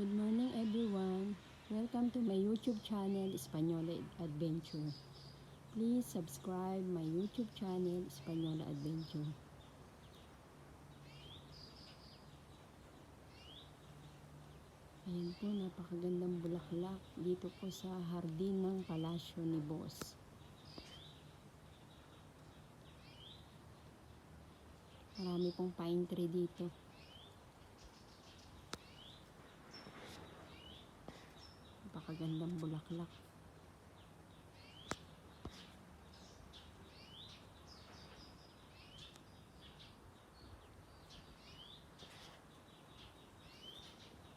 Good morning everyone. Welcome to my YouTube channel, Espanola Adventure. Please subscribe my YouTube channel, Espanola Adventure. Ayan po, napakagandang bulaklak dito po sa hardin ng palasyo ni Boss. Marami pong pine tree dito. Napakagandang bulaklak.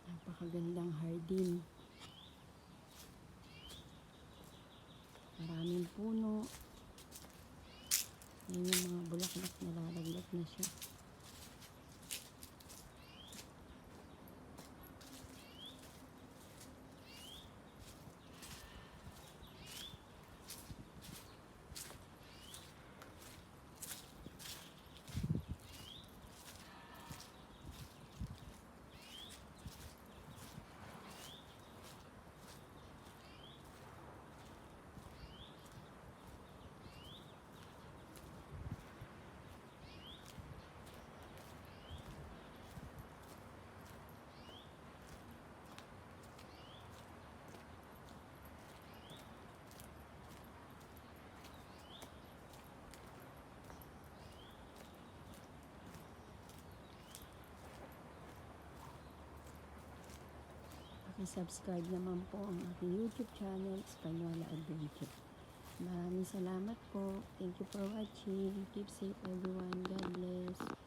Napakagandang hardin. Maraming puno. Yan yung mga bulaklak, nalalaglag na siya. Subscribe naman po ang aking YouTube channel, Espanola Adventure. Maraming salamat po. Thank you for watching. Keep safe everyone. God bless.